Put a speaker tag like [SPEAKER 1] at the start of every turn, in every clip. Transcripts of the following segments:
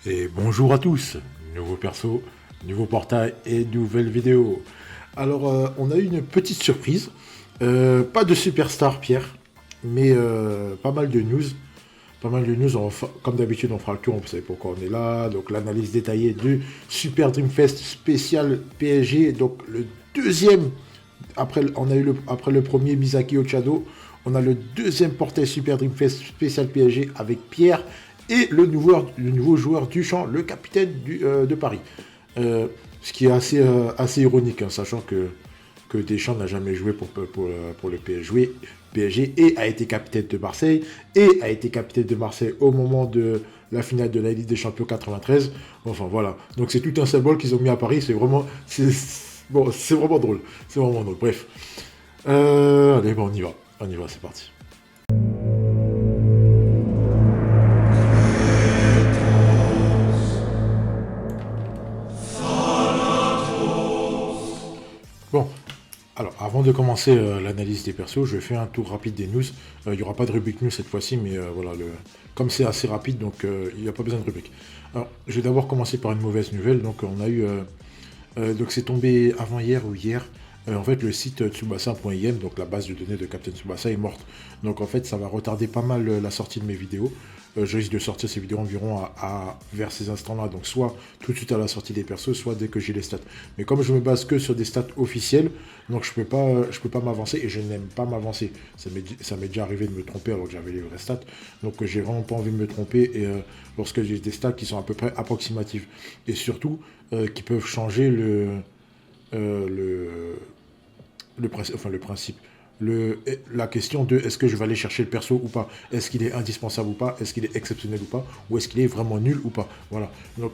[SPEAKER 1] Et bonjour à tous, nouveau perso, nouveau portail et nouvelle vidéo. Alors, on a eu une petite surprise. Pas de superstar, Pierre, mais pas mal de news. Pas mal de news. Comme d'habitude, on fera le tour, vous savez pourquoi on est là. Donc, l'analyse détaillée du Super Dream Fest spécial PSG. Donc, le deuxième, après le premier Misaki Ochado, on a le deuxième portail Super Dream Fest spécial PSG avec Pierre et le nouveau joueur Duchamp, le capitaine de Paris. Ce qui est assez ironique, hein, sachant que Deschamps n'a jamais joué pour le PSG et a été capitaine de Marseille et a été capitaine de Marseille au moment de la finale de la Ligue des Champions 93. Enfin voilà, donc c'est tout un symbole qu'ils ont mis à Paris. C'est vraiment drôle. C'est vraiment drôle. Bref, allez, bon, on y va, c'est parti. Bon, alors, avant de commencer l'analyse des persos, je vais faire un tour rapide des news. Il n'y aura pas de rubrique news cette fois-ci, mais voilà, comme c'est assez rapide, donc il n'y a pas besoin de rubrique. Alors, je vais d'abord commencer par une mauvaise nouvelle. Donc, on a eu. Donc, c'est tombé avant-hier ou hier. En fait, le site tsubasa.im, donc la base de données de Captain Tsubasa, est morte. Donc, en fait, ça va retarder pas mal la sortie de mes vidéos. Je risque de sortir ces vidéos environ vers ces instants-là. Donc, soit tout de suite à la sortie des persos, soit dès que j'ai les stats. Mais comme je me base que sur des stats officielles, donc je peux pas m'avancer et je n'aime pas m'avancer. Ça m'est déjà arrivé de me tromper alors que j'avais les vraies stats. Donc, j'ai vraiment pas envie de me tromper et lorsque j'ai des stats qui sont à peu près approximatives. Et surtout, qui peuvent changer euh, le, le principe. La question de est-ce que je vais aller chercher le perso ou pas, est-ce qu'il est indispensable ou pas, est-ce qu'il est exceptionnel ou pas, ou est-ce qu'il est vraiment nul ou pas. Voilà. Donc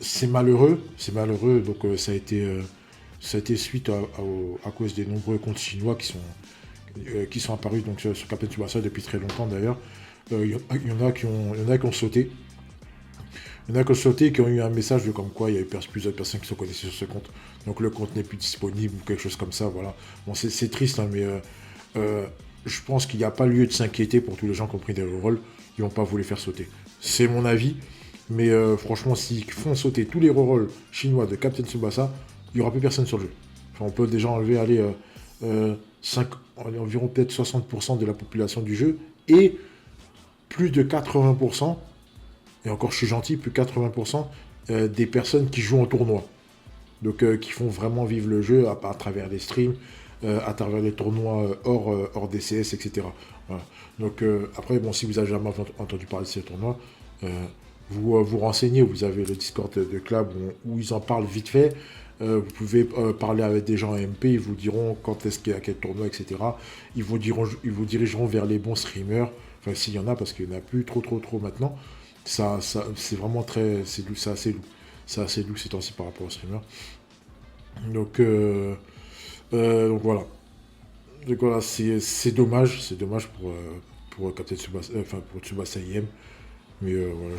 [SPEAKER 1] c'est malheureux. Donc ça a été suite à cause des nombreux comptes chinois qui sont apparus donc, sur Captain Tsubasa depuis très longtemps d'ailleurs. Il y en a qui ont sauté. Il y en a qui ont sauté, qui ont eu un message de comme quoi il y a eu plusieurs personnes qui sont connectées sur ce compte. Donc le compte n'est plus disponible ou quelque chose comme ça, voilà. Bon, c'est triste, hein, mais je pense qu'il n'y a pas lieu de s'inquiéter pour tous les gens qui ont pris des rerolls. Ils n'ont pas voulu faire sauter. C'est mon avis, mais franchement, s'ils font sauter tous les rerolls chinois de Captain Tsubasa, il n'y aura plus personne sur le jeu. Enfin, on peut déjà enlever environ peut-être 60% de la population du jeu et plus de 80%, et encore je suis gentil, plus de 80% des personnes qui jouent en tournoi. Donc qui font vraiment vivre le jeu à travers les streams, à travers les tournois hors DCS, etc. Voilà. Donc après, bon, si vous avez jamais entendu parler de ces tournois, vous renseignez, vous avez le Discord de club où ils en parlent vite fait. Vous pouvez parler avec des gens à MP, ils vous diront quand est-ce qu'il y a quel tournoi, etc. Ils vous dirigeront vers les bons streamers, enfin s'il y en a, parce qu'il n'y en a plus trop maintenant. C'est vraiment c'est doux, c'est assez doux. C'est assez doux ces temps-ci par rapport aux streamers. Donc voilà. Donc voilà, c'est dommage. C'est dommage pour Captain Tsubasa, enfin pour Tsubasa IM. Mais voilà,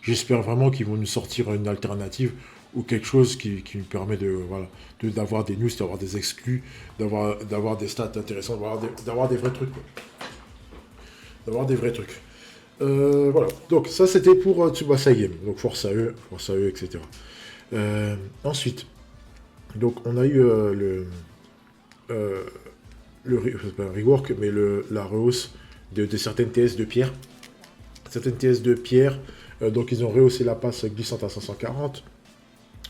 [SPEAKER 1] j'espère vraiment qu'ils vont nous sortir une alternative ou quelque chose qui nous permet voilà, d'avoir des news, d'avoir des exclus, d'avoir des stats intéressantes, d'avoir des vrais trucs, quoi. D'avoir des vrais trucs. Voilà, donc ça c'était pour Tsubasa IM, donc force à eux, etc. Ensuite, donc on a eu euh, c'est pas un rework, mais la rehausse de certaines TS de pierre. Certaines TS de pierre, donc ils ont rehaussé la passe glissante à 540,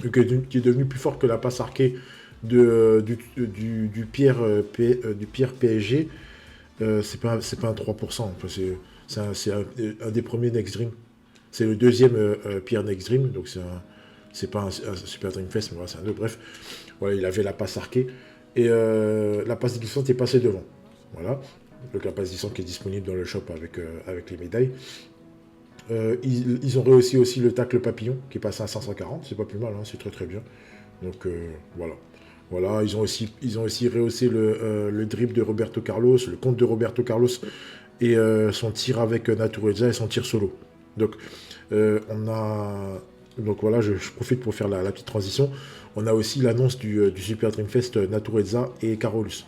[SPEAKER 1] qui est devenue plus forte que la passe arquée du pierre PSG. C'est pas un 3%, c'est un des premiers Next Dream. C'est le deuxième Pierre Next Dream, donc c'est pas un Super Dream Fest, mais voilà, c'est un autre. Bref, voilà, il avait la passe arquée. Et la passe glissante est passée devant. Voilà. Donc la passe glissante qui est disponible dans le shop avec les médailles. Ils ont réussi aussi le tacle papillon qui est passé à 540. C'est pas plus mal, hein, c'est très très bien. Donc voilà. Voilà, ils ont aussi rehaussé le dribble de Roberto Carlos, le compte de Roberto Carlos et son tir avec Natureza et son tir solo. Donc donc voilà, je profite pour faire la petite transition. On a aussi l'annonce du Super Dream Fest Natureza et Carolus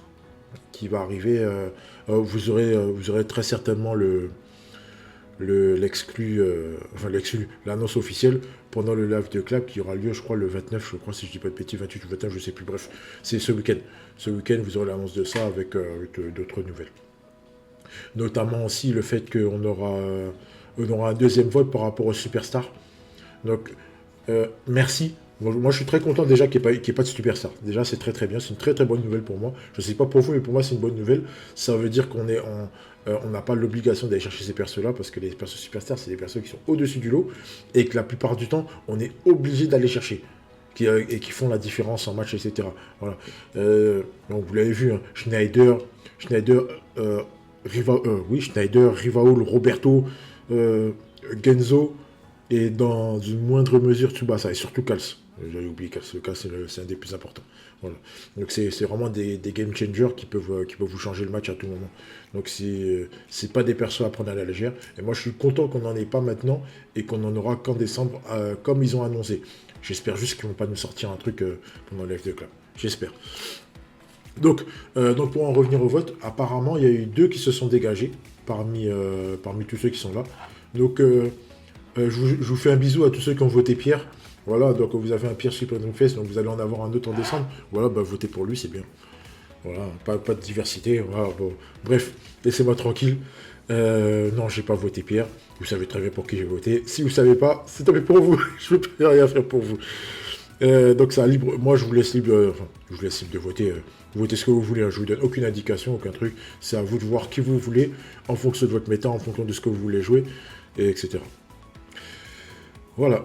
[SPEAKER 1] qui va arriver. Vous aurez très certainement l'annonce officielle pendant le live de Clap qui aura lieu, je crois, le 29, je crois, si je dis pas de bêtises, 28 ou 29, je sais plus, bref, c'est ce week-end. Ce week-end, vous aurez l'annonce de ça avec d'autres nouvelles. Notamment aussi le fait on aura un deuxième vote par rapport aux superstars. Donc, merci. Moi, je suis très content déjà qu'il n'y ait pas de superstar. Déjà, c'est très très bien. C'est une très très bonne nouvelle pour moi. Je ne sais pas pour vous, mais pour moi, c'est une bonne nouvelle. Ça veut dire on n'a pas l'obligation d'aller chercher ces persos-là parce que les persos superstars, c'est des persos qui sont au-dessus du lot et que la plupart du temps, on est obligé d'aller chercher. Et qui font la différence en match, etc. Voilà. Donc, vous l'avez vu, hein, Schneider, Schneider, Rivaul, Roberto, Genzo et dans une moindre mesure Tsubasa et surtout Kals. J'avais oublié Kals. Le Kals, c'est un des plus importants. Voilà. Donc c'est vraiment des game changers qui peuvent vous changer le match à tout moment. Donc c'est pas des persos à prendre à la légère. Et moi je suis content qu'on n'en ait pas maintenant et qu'on en aura qu'en décembre comme ils ont annoncé. J'espère juste qu'ils vont pas nous sortir un truc pendant le F2 Club. J'espère. Donc pour en revenir au vote, apparemment il y a eu 2 qui se sont dégagés parmi tous ceux qui sont là. Donc je vous fais un bisou à tous ceux qui ont voté Pierre. Voilà, donc vous avez un Pierre Super Dreamfest, donc vous allez en avoir un autre en décembre. Voilà, bah votez pour lui, c'est bien. Voilà, pas de diversité. Voilà, bon. Bref, laissez-moi tranquille. Non, j'ai pas voté Pierre. Vous savez très bien pour qui j'ai voté. Si vous savez pas, c'est tant pis pour vous. Je ne peux rien faire pour vous. Donc ça libre. Moi, je vous laisse libre. Je vous laisse libre de voter. Vous votez ce que vous voulez. Hein. Je vous donne aucune indication, aucun truc. C'est à vous de voir qui vous voulez, en fonction de votre méta, en fonction de ce que vous voulez jouer, etc. Voilà.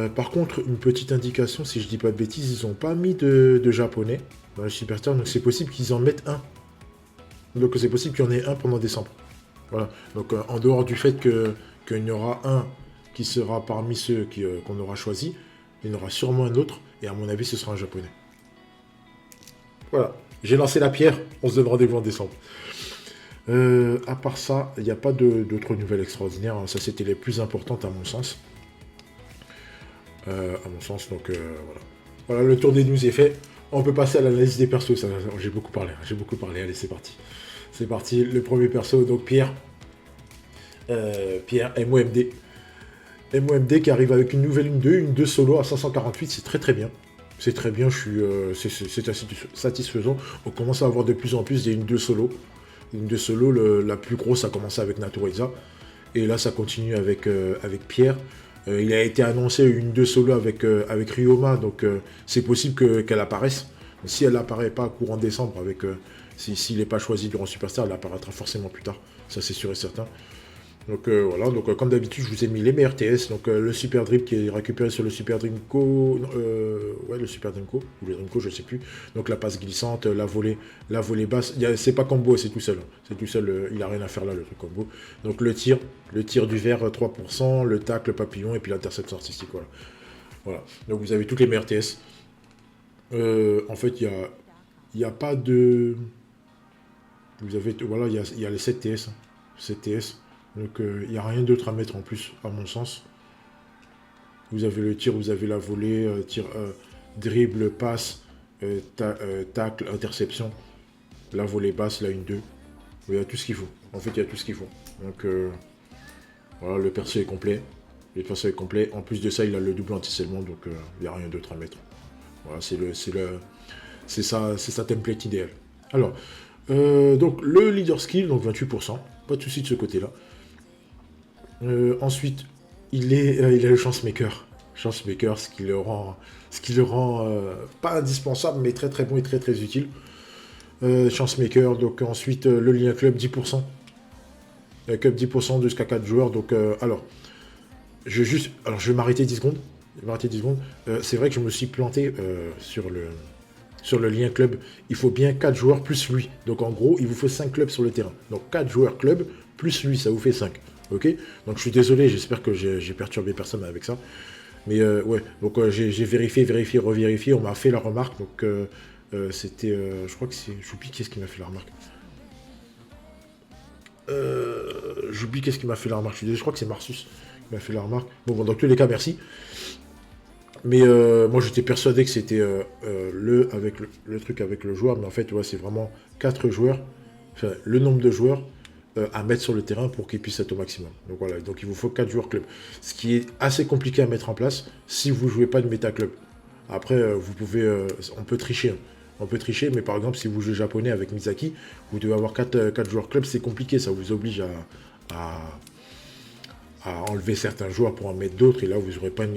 [SPEAKER 1] Par contre, une petite indication, si je dis pas de bêtises, ils n'ont pas mis de japonais dans le Superstar, donc c'est possible qu'ils en mettent un. Donc c'est possible qu'il y en ait un pendant décembre. Voilà. Donc en dehors du fait qu'il y en aura un qui sera parmi ceux qu'on aura choisi, il y en aura sûrement un autre, et à mon avis, ce sera un japonais. Voilà. J'ai lancé la pierre, on se donne rendez-vous en décembre. À part ça, il n'y a pas d'autres nouvelles extraordinaires. Hein. Ça, c'était les plus importantes à mon sens. Donc voilà. Voilà, le tour des news est fait. On peut passer à l'analyse des persos. J'ai beaucoup parlé. Allez, c'est parti. C'est parti. Le premier perso, donc Pierre. Pierre, MOMD. MOMD qui arrive avec une nouvelle une 2 solo à 548. C'est très très bien. C'est très bien. C'est assez satisfaisant. On commence à avoir de plus en plus des une 2 solo. Une 2 solo, la plus grosse a commencé avec Natureza. Et là, ça continue avec Pierre. Il a été annoncé une 2 solo avec Ryoma, donc c'est possible qu'elle apparaisse. Si elle n'apparaît pas courant décembre, s'il n'est pas choisi durant Superstar, elle apparaîtra forcément plus tard. Ça, c'est sûr et certain. Donc voilà, donc comme d'habitude, je vous ai mis les meilleurs TS. Donc le Super Drip qui est récupéré sur le Super Dreamco. Le Super Dreamco, ou le Dreamco, je sais plus. Donc la passe glissante, la volée basse. C'est pas combo, c'est tout seul. C'est tout seul, il a rien à faire là, le truc combo. Donc le tir du vert 3%, le tacle, le papillon et puis l'interception artistique. Voilà. Donc vous avez toutes les meilleures TS. En fait, il n'y a pas de. Vous avez. Voilà, il y a les 7 TS. 7 TS. Donc il n'y a rien d'autre à mettre en plus, à mon sens. Vous avez le tir, vous avez la volée, dribble, passe, tacle, interception, la volée basse, la 1-2. Il y a tout ce qu'il faut. En fait, il y a tout ce qu'il faut. Donc voilà, le perso est complet. En plus de ça, il a le double anti-scellement, donc il n'y a rien d'autre à mettre. Voilà, c'est sa template idéale. Alors, donc le leader skill, donc 28%. Pas de souci de ce côté-là. Ensuite, il a le chance maker. Chance maker, ce qui le rend pas indispensable, mais très très bon et très très utile. Chance maker, donc ensuite le lien club 10%. Club 10% jusqu'à 4 joueurs. Donc je vais m'arrêter 10 secondes. C'est vrai que je me suis planté sur le lien club. Il faut bien 4 joueurs plus lui. Donc en gros, il vous faut 5 clubs sur le terrain. Donc 4 joueurs club plus lui, ça vous fait 5. Ok, donc je suis désolé, j'espère que j'ai perturbé personne avec ça. Mais ouais, donc j'ai vérifié, revérifié, on m'a fait la remarque. Donc c'était, je crois que c'est, j'oublie qu'est-ce qui m'a fait la remarque. Je crois que c'est Marsus qui m'a fait la remarque. Bon, dans tous les cas, merci. Mais moi j'étais persuadé que c'était le truc avec le joueur, mais en fait ouais, c'est vraiment 4 joueurs, enfin le nombre de joueurs à mettre sur le terrain pour qu'il puisse être au maximum. Donc voilà, donc il vous faut 4 joueurs club. Ce qui est assez compliqué à mettre en place si vous ne jouez pas de méta club. Après, vous pouvez, on peut tricher. Hein. On peut tricher, mais par exemple, si vous jouez japonais avec Misaki, vous devez avoir 4 joueurs club, c'est compliqué, ça vous oblige à, à enlever certains joueurs pour en mettre d'autres, et là, vous n'aurez pas,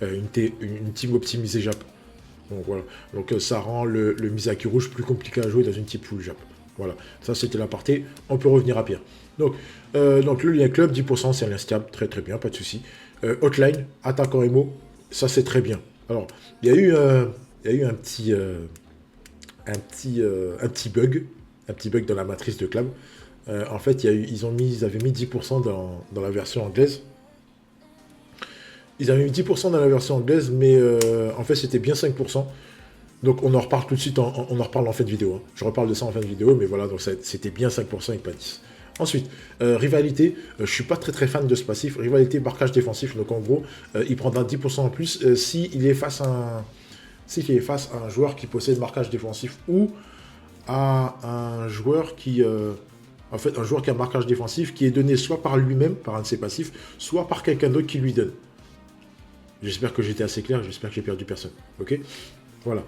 [SPEAKER 1] une team optimisée Jap. Donc voilà, donc ça rend le Misaki rouge plus compliqué à jouer dans une team full Jap. Voilà, ça c'était l'aparté, on peut revenir à Pierre. Donc le lien club, 10%, c'est un lien stable, très très bien, pas de souci. Hotline, attaquant Emo, ça c'est très bien. Alors, il y a eu un petit bug dans la matrice de Club. En fait, ils avaient mis 10% dans la version anglaise. Ils avaient mis 10% dans la version anglaise, mais en fait, c'était bien 5%. Donc, on en reparle tout de suite, on en reparle en fin de vidéo. Hein. Je reparle de ça en fin de vidéo, mais voilà, donc c'était bien 5% et pas 10%. Ensuite, rivalité, je suis pas très très fan de ce passif. Rivalité, marquage défensif, donc en gros, il prendra 10% en plus s'il est face à un joueur qui possède marquage défensif ou à un joueur qui... en fait, un joueur qui a un marquage défensif qui est donné soit par lui-même, par un de ses passifs, soit par quelqu'un d'autre qui lui donne. J'espère que j'étais assez clair, j'espère que j'ai perdu personne. Ok. Voilà.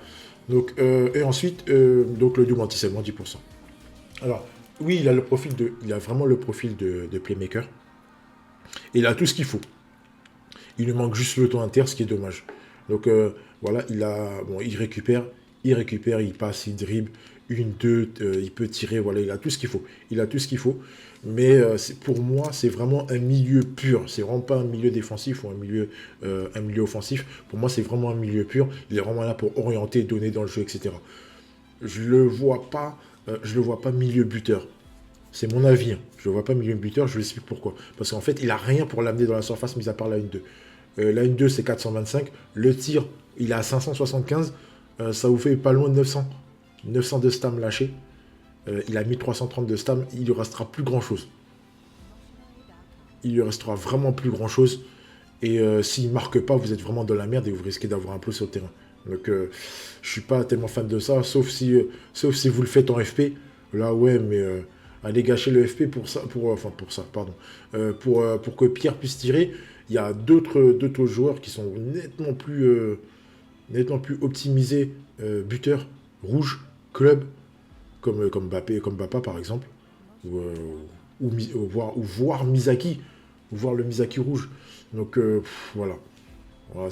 [SPEAKER 1] Donc, et ensuite, donc le double anti-seulement 10%. Alors, oui, il a vraiment le profil de playmaker. Et il a tout ce qu'il faut. Il lui manque juste le temps inter, ce qui est dommage. Donc voilà, il récupère, il passe, il dribble, une, deux, il peut tirer, voilà, il a tout ce qu'il faut. Il a tout ce qu'il faut. Mais pour moi, c'est vraiment un milieu pur. C'est vraiment pas un milieu défensif ou un milieu offensif. Pour moi, c'est vraiment un milieu pur. Il est vraiment là pour orienter, donner dans le jeu, etc. Je le vois pas milieu buteur. C'est mon avis. Hein. Je le vois pas milieu buteur, je vous explique pourquoi. Parce qu'en fait, il a rien pour l'amener dans la surface, mis à part la 1-2. La 1-2, c'est 425. Le tir, il est à 575. Ça vous fait pas loin de 900. 900 de stam lâché. Il a mis 330 de stam. Il lui restera plus grand chose. Il lui restera vraiment plus grand chose. Et s'il ne marque pas, vous êtes vraiment dans la merde et vous risquez d'avoir un plus sur le terrain. Donc, je suis pas tellement fan de ça, sauf si vous le faites en FP. Là, ouais, mais allez gâcher le FP pour ça, pour que Pierre puisse tirer. Il y a d'autres joueurs qui sont nettement plus optimisés, buteurs, rouges, club, comme Mbappé, comme Bapa par exemple, voire Misaki, ou voir le Misaki rouge. Donc voilà. Voilà,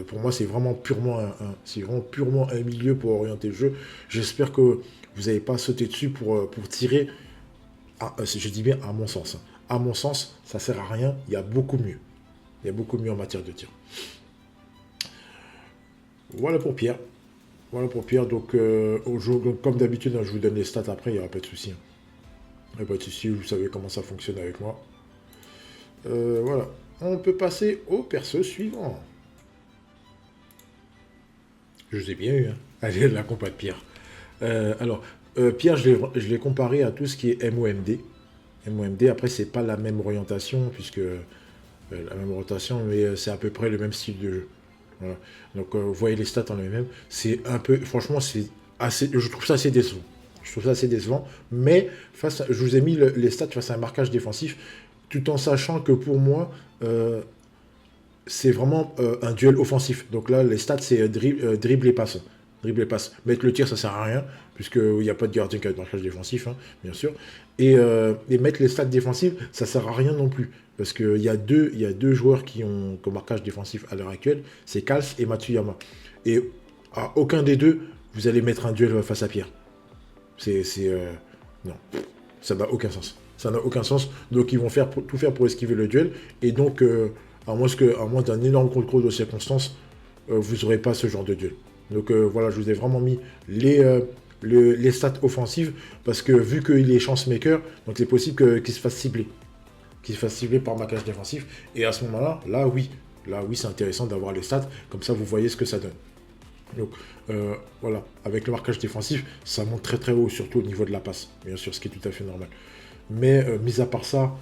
[SPEAKER 1] pour moi, c'est vraiment purement un milieu pour orienter le jeu. J'espère que vous n'avez pas sauté dessus pour tirer. Je dis bien à mon sens. Hein. À mon sens, ça sert à rien. Il y a beaucoup mieux. Il y a beaucoup mieux en matière de tir. Voilà pour Pierre. Voilà pour Pierre. Donc, comme d'habitude, hein, je vous donne les stats après. Il n'y aura pas de souci. Hein. Il n'y a pas de souci. Vous savez comment ça fonctionne avec moi. Voilà. On peut passer au perso suivant. Je vous ai bien eu. Hein. Allez, la compa de Pierre. Pierre, je l'ai comparé à tout ce qui est MOMD. MOMD, après, c'est pas la même orientation, mais c'est à peu près le même style de jeu. Voilà. Donc, vous voyez les stats en eux-mêmes. C'est un peu, franchement, je trouve ça assez décevant. Mais je vous ai mis les stats face à un marquage défensif, tout en sachant que pour moi, c'est vraiment un duel offensif. Donc là, les stats, c'est dribble et passe. Dribble et passe. Mettre le tir, ça sert à rien, puisqu'il n'y a pas de gardien qui a de marquage défensif, hein, bien sûr. Et mettre les stats défensives, ça sert à rien non plus. Parce qu'il y a deux joueurs qui ont marquage défensif à l'heure actuelle, c'est Kals et Matsuyama. Et à aucun des deux, vous allez mettre un duel face à Pierre. Non, ça n'a aucun sens. Ça n'a aucun sens. Donc ils vont tout faire pour esquiver le duel. Et donc, à moins d'un énorme contrôle de circonstances, vous n'aurez pas ce genre de duel. Donc voilà, je vous ai vraiment mis les stats offensives, parce que vu qu'il est chance maker, donc c'est possible qu'il se fasse cibler. Qu'il se fasse cibler par marquage défensif. Et à ce moment-là, là oui, c'est intéressant d'avoir les stats. Comme ça, vous voyez ce que ça donne. Donc voilà, avec le marquage défensif, ça monte très très haut, surtout au niveau de la passe, bien sûr, ce qui est tout à fait normal. Mais mis à part ça,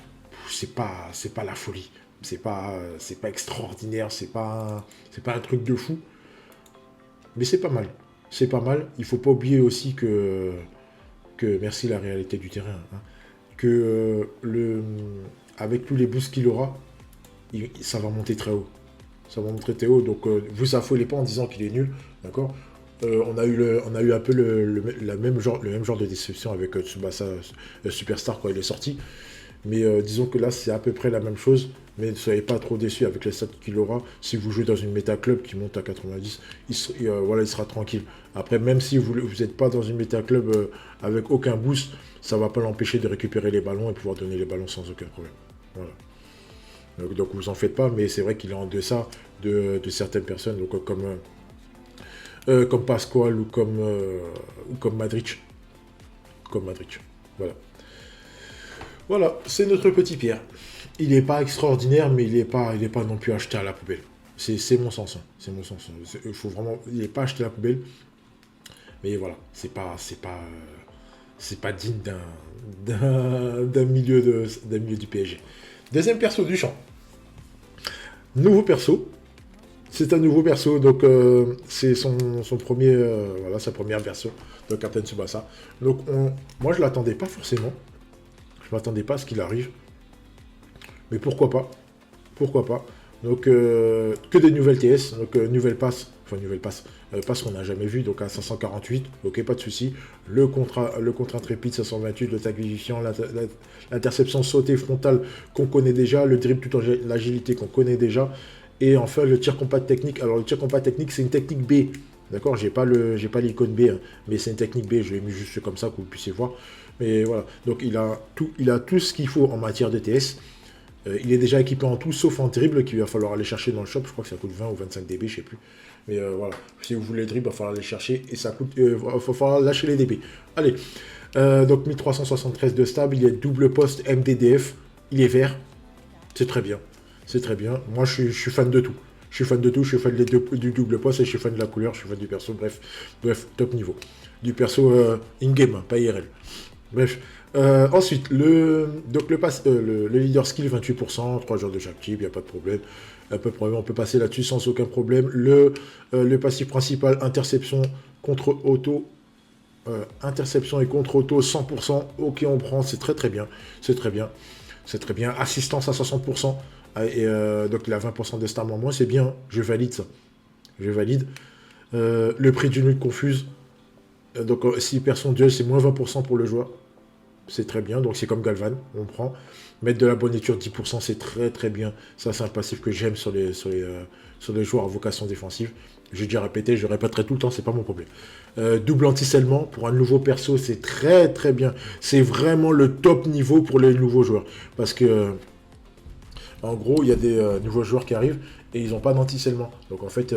[SPEAKER 1] c'est pas la folie. C'est pas extraordinaire, c'est pas un truc de fou. Mais c'est pas mal. C'est pas mal. Il faut pas oublier aussi que que merci la réalité du terrain, hein, que avec tous les boosts qu'il aura, ça va monter très haut. Ça va monter très haut, donc vous affolez pas en disant qu'il est nul, d'accord. On a eu un peu le même genre de déception avec Tsubasa Superstar quand il est sorti. Mais disons que là, c'est à peu près la même chose. Mais ne soyez pas trop déçus avec les stats qu'il aura. Si vous jouez dans une méta club qui monte à 90, voilà, il sera tranquille. Après, même si vous n'êtes pas dans une méta club avec aucun boost, ça ne va pas l'empêcher de récupérer les ballons et pouvoir donner les ballons sans aucun problème. Voilà. Donc vous en faites pas, mais c'est vrai qu'il est en deçà de certaines personnes, donc, comme Pasquale ou comme Madrid. Comme Madrid. Voilà. Voilà, c'est notre petit Pierre. Il n'est pas extraordinaire, mais il n'est pas non plus acheté à la poubelle. C'est mon sens. Hein. C'est mon sens. Il faut vraiment, il n'est pas acheté à la poubelle. Mais voilà, c'est pas digne d'un milieu du PSG. Deuxième perso du champ. Nouveau perso. C'est un nouveau perso, donc c'est son premier, voilà, sa première version de Captain Tsubasa. Donc moi je l'attendais pas forcément. Je m'attendais pas à ce qu'il arrive. Mais pourquoi pas. Pourquoi pas. Donc, que des nouvelles TS. Donc, nouvelle passe. Enfin, nouvelle passe. Passe qu'on n'a jamais vu. Donc, à 548. Ok, pas de souci. Le contrat intrépide 528. Le tag vivifiant. L'interception sautée frontale qu'on connaît déjà. Le dribble tout en l'agilité qu'on connaît déjà. Et enfin, le tir compat technique. Alors, le tir compat technique, c'est une technique B. D'accord, j'ai pas l'icône B, hein, mais c'est une technique B, je l'ai mis juste comme ça que vous puissiez voir. Mais voilà, donc il a tout ce qu'il faut en matière de TS. Il est déjà équipé en tout, sauf en dribble, qu'il va falloir aller chercher dans le shop. Je crois que ça coûte 20 ou 25 dB, je sais plus. Mais voilà, si vous voulez le dribble, il va falloir aller chercher et ça coûte. Il va falloir lâcher les dB. Allez, donc 1373 de stable, il est double poste MDDF, il est vert. C'est très bien. C'est très bien. Moi, je suis fan de tout. Je suis fan de tout, je suis fan du double poste et je suis fan de la couleur, je suis fan du perso, bref, top niveau. Du perso in-game, pas IRL. Bref. Ensuite, le leader skill 28%, 3 jours de chaque type, il n'y a pas de problème. On peut passer là-dessus sans aucun problème. Le passif principal, interception contre auto. Interception et contre auto 100%. Ok, on prend, c'est très bien. C'est très bien. C'est très bien. Assistance à 60%. Et donc il a 20% de stam en moins, c'est bien. Je valide ça. Je valide. Le prix d'une lutte confuse. Donc s'il perd son duel, c'est moins 20% pour le joueur. C'est très bien, donc c'est comme Galvan, on prend. Mettre de la bonniture 10%, c'est très bien. Ça, c'est un passif que j'aime sur les joueurs à vocation défensive. J'ai déjà répété, je répéterai tout le temps, c'est pas mon problème. Double anti-scellement, pour un nouveau perso, c'est très bien. C'est vraiment le top niveau pour les nouveaux joueurs. Parce que, en gros, il y a des nouveaux joueurs qui arrivent et ils n'ont pas d'anti-scellement. Donc en fait,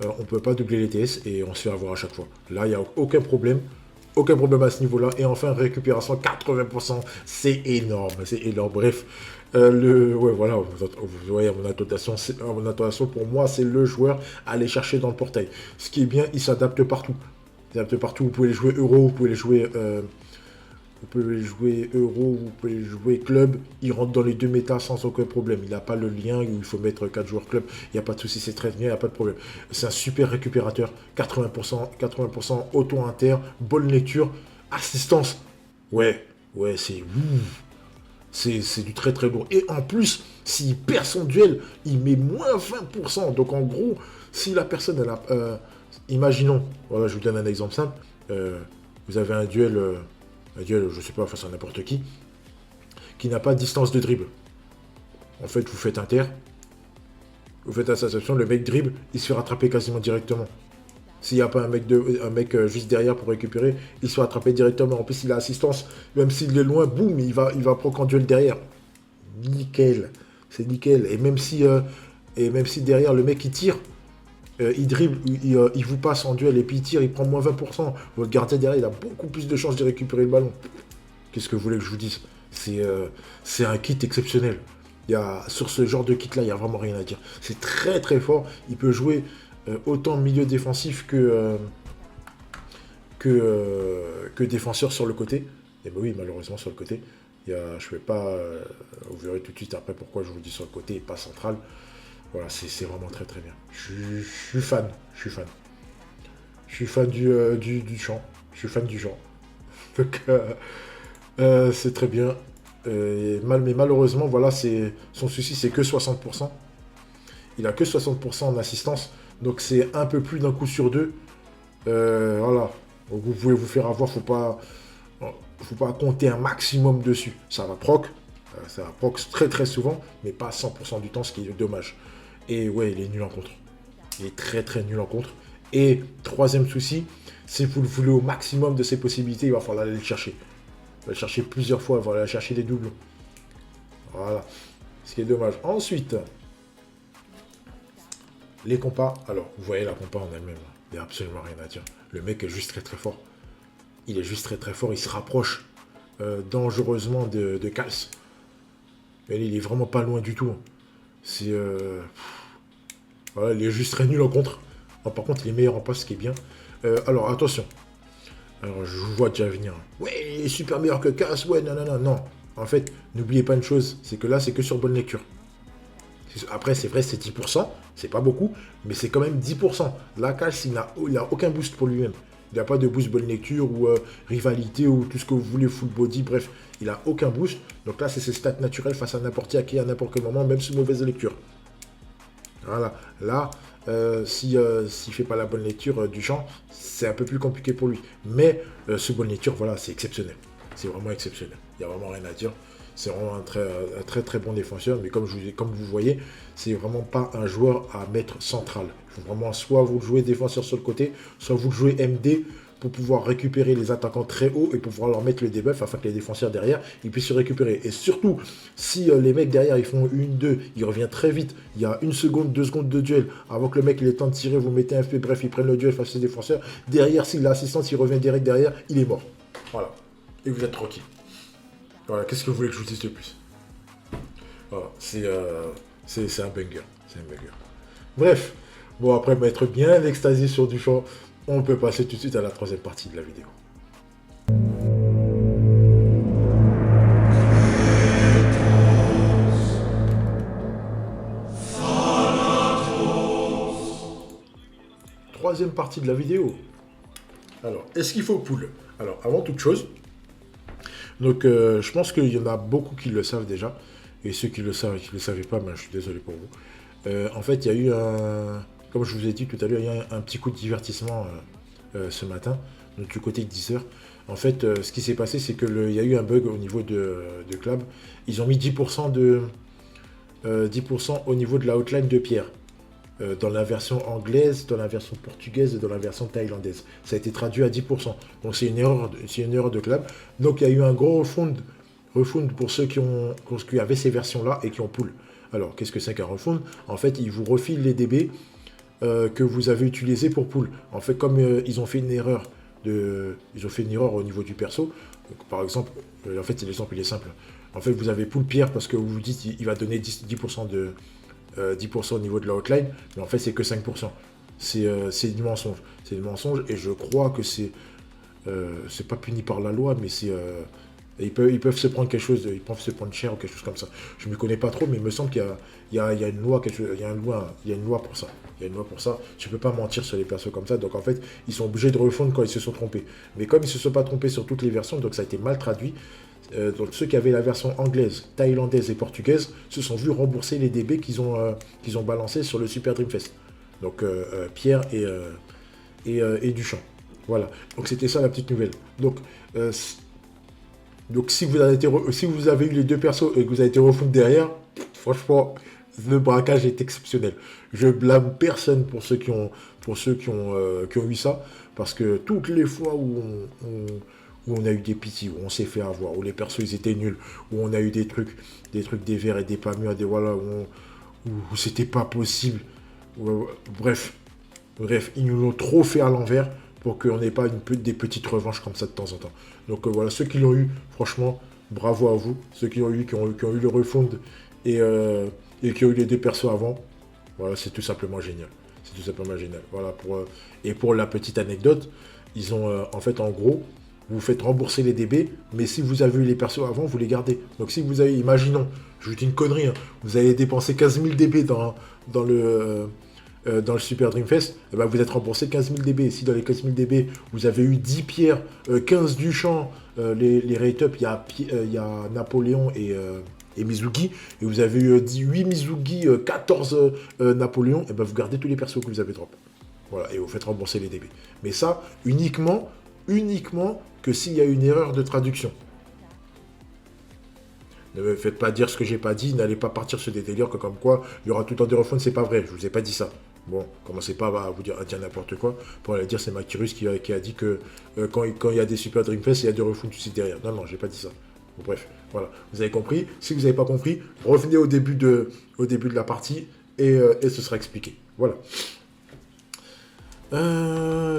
[SPEAKER 1] on ne peut pas doubler les TS et on se fait avoir à chaque fois. Là, il n'y a aucun problème. Aucun problème à ce niveau-là. Et enfin, récupération 80%. C'est énorme. C'est énorme. Bref. Ouais, voilà. Vous voyez, mon attention, pour moi, c'est le joueur à aller chercher dans le portail. Ce qui est bien, il s'adapte partout. Il s'adapte partout. Vous pouvez les jouer euro, vous pouvez les jouer... Euro, vous pouvez jouer club, il rentre dans les deux métas sans aucun problème. Il n'a pas le lien où il faut mettre 4 joueurs club, il n'y a pas de souci, c'est très bien, il n'y a pas de problème. C'est un super récupérateur, 80% auto inter, bonne lecture, assistance. Ouais, c'est du très lourd. Et en plus, s'il perd son duel, il met moins 20%. Donc en gros, si la personne, elle a... imaginons, voilà, je vous donne un exemple simple, vous avez un duel, je sais pas, face à n'importe qui n'a pas de distance de dribble. En fait, vous faites inter, vous faites association, le mec dribble, il se fait rattraper quasiment directement. S'il n'y a pas un mec juste derrière pour récupérer, il se fait rattraper directement. En plus, il a assistance, même s'il est loin, boum, il va prendre en duel derrière. Nickel, c'est nickel. Et même si derrière, le mec, il tire, il dribble, il vous passe en duel et puis il tire, il prend moins 20%. Votre gardien derrière, il a beaucoup plus de chances de récupérer le ballon. Qu'est-ce que vous voulez que je vous dise? C'est un kit exceptionnel. Sur ce genre de kit-là, il n'y a vraiment rien à dire. C'est très fort. Il peut jouer autant milieu défensif que défenseur sur le côté. Et ben oui, malheureusement, sur le côté, je vais pas... vous verrez tout de suite après pourquoi je vous dis sur le côté et pas central. Voilà, c'est vraiment très bien. Je suis fan. Je suis fan du champ. Je suis fan du genre. Donc, c'est très bien. Mais malheureusement, voilà, son souci, c'est que 60%. Il a que 60% en assistance. Donc, c'est un peu plus d'un coup sur deux. Voilà. Donc, vous pouvez vous faire avoir. Faut pas compter un maximum dessus. Ça va proc très très souvent, mais pas 100% du temps, ce qui est dommage. Et ouais, il est nul en contre. Il est très très nul en contre. Et troisième souci, si vous le voulez au maximum de ses possibilités, il va falloir aller le chercher. Il va le chercher plusieurs fois, il va aller chercher des doublons. Voilà. Ce qui est dommage. Ensuite, les compas. Alors, vous voyez la compa en elle-même. Il n'y a absolument rien à dire. Le mec est juste très très fort. Il est juste très très fort. Il se rapproche dangereusement de Kals. Mais il est vraiment pas loin du tout. C'est... Voilà, il est juste très nul en contre. Par contre, il est meilleur en passe, ce qui est bien. Alors, attention. Alors, je vous vois déjà venir. Ouais, il est super meilleur que Cass. Ouais, non, non, non, non. En fait, n'oubliez pas une chose, c'est que là, c'est que sur bonne lecture. Après, c'est vrai, c'est 10%. C'est pas beaucoup, mais c'est quand même 10%. Là, Cass, il n'a aucun boost pour lui-même. Il n'a pas de boost bonne lecture ou rivalité ou tout ce que vous voulez, full body, bref. Il n'a aucun boost. Donc là, c'est ses stats naturels face à n'importe qui à n'importe quel moment, même sous mauvaise lecture. Voilà. Là, s'il ne fait pas la bonne lecture du champ, c'est un peu plus compliqué pour lui. Mais ce bonne lecture, voilà, c'est exceptionnel. C'est vraiment exceptionnel. Il n'y a vraiment rien à dire. C'est vraiment un très très bon défenseur. Mais comme vous voyez, c'est vraiment pas un joueur à mettre central. Il faut vraiment soit vous jouez défenseur sur le côté, soit vous jouez MD pour pouvoir récupérer les attaquants très haut et pour pouvoir leur mettre le debuff afin que les défenseurs derrière ils puissent se récupérer. Et surtout, si les mecs derrière ils font une, deux, il revient très vite, il y a 1 seconde, 2 secondes de duel, avant que le mec il ait le temps de tirer, vous mettez un FP, bref, ils prennent le duel face aux défenseurs. Derrière, s'il a l'assistance, il revient direct derrière, il est mort. Voilà. Et vous êtes tranquille. Voilà, qu'est-ce que vous voulez que je vous dise de plus? Voilà, c'est un banger. C'est un banger. Bref, bon après m'être bien extasié sur Duchamp, on peut passer tout de suite à la troisième partie de la vidéo. Troisième partie de la vidéo. Alors, est-ce qu'il faut pool? Alors, avant toute chose, donc je pense qu'il y en a beaucoup qui le savent déjà. Et ceux qui le savent et qui ne le savaient pas, ben, je suis désolé pour vous. En fait, il y a eu comme je vous ai dit tout à l'heure, il y a un petit coup de divertissement ce matin, donc du côté de Deezer. En fait, ce qui s'est passé, c'est qu'il y a eu un bug au niveau de Club. Ils ont mis 10% 10% au niveau de la outline de Pierre. Dans la version anglaise, dans la version portugaise et dans la version thaïlandaise. Ça a été traduit à 10%. Donc c'est une erreur de Club. Donc il y a eu un gros refund pour ceux qui avaient ces versions-là et qui ont pull. Alors, qu'est-ce que c'est qu'un refund? En fait, ils vous refilent les DB que vous avez utilisés pour pull. En fait, comme ils ont fait une erreur au niveau du perso. Donc, par exemple, en fait, l'exemple il est simple. En fait, vous avez pull Pierre parce que vous vous dites il va donner 10% 10% au niveau de la hotline, mais en fait, c'est que 5%. C'est du mensonge. C'est du mensonge et je crois que c'est pas puni par la loi, mais c'est ils peuvent se prendre quelque chose, ils peuvent se prendre cher ou quelque chose comme ça. Je ne me connais pas trop, mais il me semble qu'il y a une loi, il y a une loi pour ça. Il y a une loi pour ça. Tu ne peux pas mentir sur les persos comme ça. Donc en fait, ils sont obligés de refondre quand ils se sont trompés. Mais comme ils ne se sont pas trompés sur toutes les versions, donc ça a été mal traduit. Donc ceux qui avaient la version anglaise, thaïlandaise et portugaise se sont vus rembourser les DB qu'ils ont balancés sur le Super Dream Fest. Donc Pierre et Duchamp. Voilà. Donc c'était ça la petite nouvelle. Donc si vous avez eu les deux persos et que vous avez été refund derrière, franchement, le braquage est exceptionnel. Je blâme personne pour ceux qui ont eu ça, parce que toutes les fois où on a eu des pitiés, où on s'est fait avoir, où les persos ils étaient nuls, où on a eu des trucs des verts et des pas mûrs, où c'était pas possible. Bref, ils nous l'ont trop fait à l'envers pour qu'on n'ait pas des petites revanches comme ça de temps en temps. Donc voilà, ceux qui l'ont eu, franchement, bravo à vous. Ceux qui ont eu le refund et qui ont eu les deux persos avant, voilà, c'est tout simplement génial. C'est tout simplement génial. Voilà, pour la petite anecdote, ils ont, en fait, en gros, vous faites rembourser les DB, mais si vous avez eu les persos avant, vous les gardez. Donc si vous avez, imaginons, je vous dis une connerie, hein, vous avez dépensé 15 000 DB dans dans le Super Dream Fest, eh ben, vous êtes remboursé 15 000 dB. Si dans les 15 000 dB, vous avez eu 10 pierres, 15 Duchamp, les rate-up, il y a Napoléon et Mizugi, et vous avez eu 8 Mizugi, 14 Napoléon, et ben vous gardez tous les persos que vous avez drop. Voilà, et vous faites rembourser les dB. Mais ça, uniquement que s'il y a une erreur de traduction. Ne me faites pas dire ce que j'ai pas dit, n'allez pas partir sur des délires que comme quoi il y aura tout le temps des refunds, c'est pas vrai, je vous ai pas dit ça. Bon, commencez pas à vous dire, à dire n'importe quoi, pour aller dire c'est Makirus qui a dit que quand il y a des Super Dream Fest, il y a des refunds tout de suite derrière. Non, j'ai pas dit ça. Bon, bref, voilà, vous avez compris. Si vous n'avez pas compris, revenez au début de la partie et ce sera expliqué. Voilà.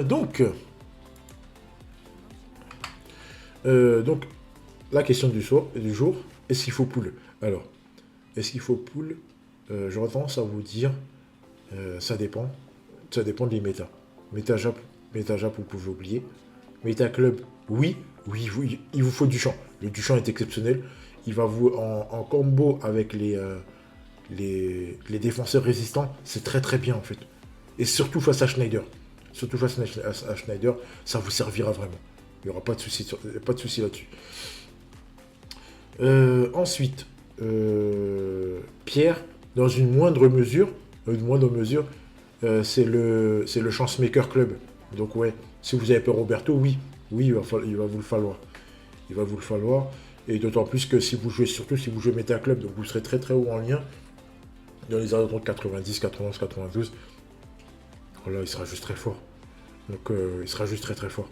[SPEAKER 1] Donc, la question du jour, est-ce qu'il faut pool? Alors, est-ce qu'il faut pool? J'aurais tendance à vous dire, ça dépend. Ça dépend des méta. Méta Jap, vous pouvez oublier. Méta Club, oui, il vous faut du champ. Le Duchamp est exceptionnel. Il va vous, en combo avec les défenseurs résistants, c'est très très bien en fait. Et surtout face à Schneider. Surtout face à Schneider, ça vous servira vraiment. Il n'y aura pas de souci là-dessus. Ensuite, Pierre, dans une moindre mesure, c'est le Chance-Maker Club. Donc ouais, si vous avez peur Roberto, oui, il va vous le falloir. Il va vous le falloir. Et d'autant plus que si vous jouez Meta Club, donc vous serez très très haut en lien, dans les alentours de 90, 91, 92, voilà, il sera juste très fort. Donc il sera juste très très fort.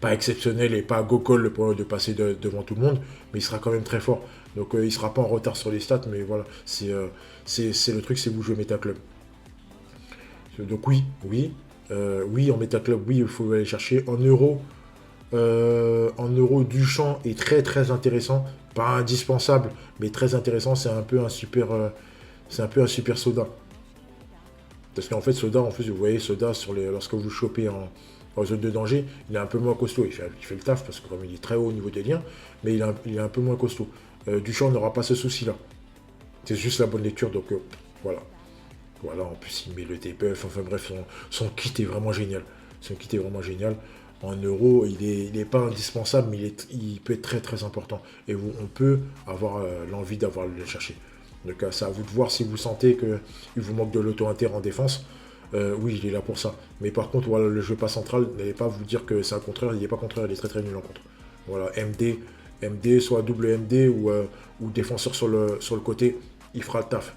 [SPEAKER 1] Pas exceptionnel et pas go-call de passer devant tout le monde, mais il sera quand même très fort. Donc il sera pas en retard sur les stats, mais voilà, c'est le truc, c'est vous jouez Meta Club. Donc oui, en Meta Club, oui, il faut aller chercher. En euro, Duchamp est très très intéressant, pas indispensable, mais très intéressant. C'est un peu un super Soda. Parce qu'en fait, Soda, vous voyez Soda lorsque vous chopez en zone de danger, il est un peu moins costaud. Il fait le taf parce que comme il est très haut au niveau des liens, mais il est un peu moins costaud. Duchamp n'aura pas ce souci-là. C'est juste la bonne lecture, donc voilà. Voilà, en plus il met le debuff, enfin bref, son kit est vraiment génial. En euro, il est pas indispensable, mais il peut être très très important. Et on peut avoir l'envie d'avoir le chercher. Donc c'est à vous de voir si vous sentez qu'il vous manque de l'auto-inter en défense. Oui, il est là pour ça. Mais par contre, voilà, le jeu pas central, n'allez pas vous dire que c'est un contraire, il n'est pas contraire, il est très très nul en contre. Voilà, MD, soit double MD ou défenseur sur le côté, il fera le taf.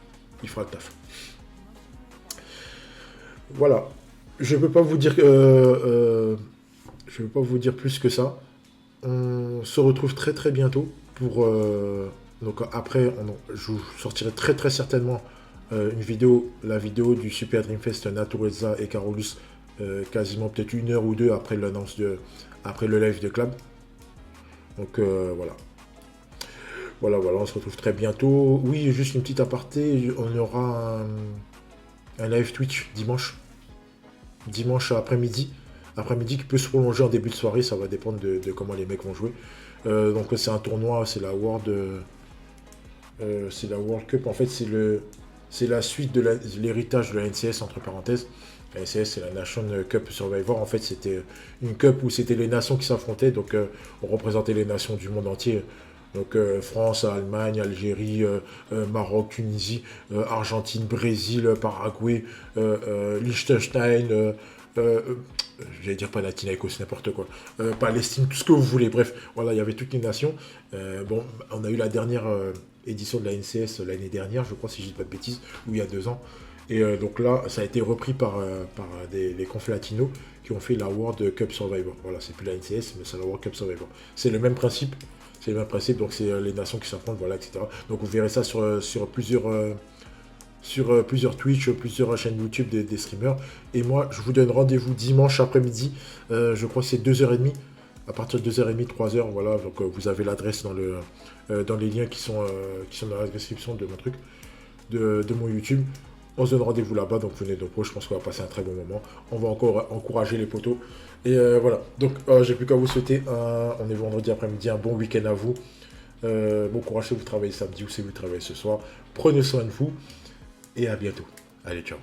[SPEAKER 1] Voilà. Je ne peux pas vous dire plus que ça. On se retrouve très très bientôt pour. Donc après, je vous sortirai très très certainement la vidéo du Super Dream Fest Natureza et Carolus, quasiment peut-être 1 heure ou 2 après après le live de Club. Donc voilà. Voilà, on se retrouve très bientôt. Oui, juste une petite aparté, on aura un live Twitch dimanche après-midi qui peut se prolonger en début de soirée, ça va dépendre de comment les mecs vont jouer. Donc c'est un tournoi, c'est la World Cup, en fait c'est la suite de l'héritage de la NCS entre parenthèses. La NCS c'est la Nation Cup Survivor, en fait c'était une cup où c'était les nations qui s'affrontaient, donc on représentait les nations du monde entier. Donc France, Allemagne, Algérie, Maroc, Tunisie, Argentine, Brésil, Paraguay, Liechtenstein, j'allais dire Panathinaikos, n'importe quoi, Palestine, tout ce que vous voulez, bref, voilà, il y avait toutes les nations. Bon, on a eu la dernière édition de la NCS l'année dernière, je crois, si je dis pas de bêtises, ou il y a 2 ans. Et donc là, ça a été repris par les confs latinos qui ont fait la World Cup Survivor. Voilà, c'est plus la NCS, mais c'est la World Cup Survivor. C'est le même principe. Donc c'est les nations qui s'affrontent, voilà, etc. Donc vous verrez ça sur plusieurs Twitch, plusieurs chaînes YouTube des streamers. Et moi, je vous donne rendez-vous dimanche après-midi. Je crois que c'est 2h30. À partir de 2h30, 3h, voilà. Donc vous avez l'adresse dans les liens qui sont dans la description de mon truc, de mon YouTube. On se donne rendez-vous là-bas, donc venez nombreux, je pense qu'on va passer un très bon moment. On va encore encourager les potos. Et voilà, donc j'ai plus qu'à vous souhaiter, on est vendredi après-midi, un bon week-end à vous. Bon courage si vous travaillez samedi ou si vous travaillez ce soir. Prenez soin de vous et à bientôt. Allez, ciao.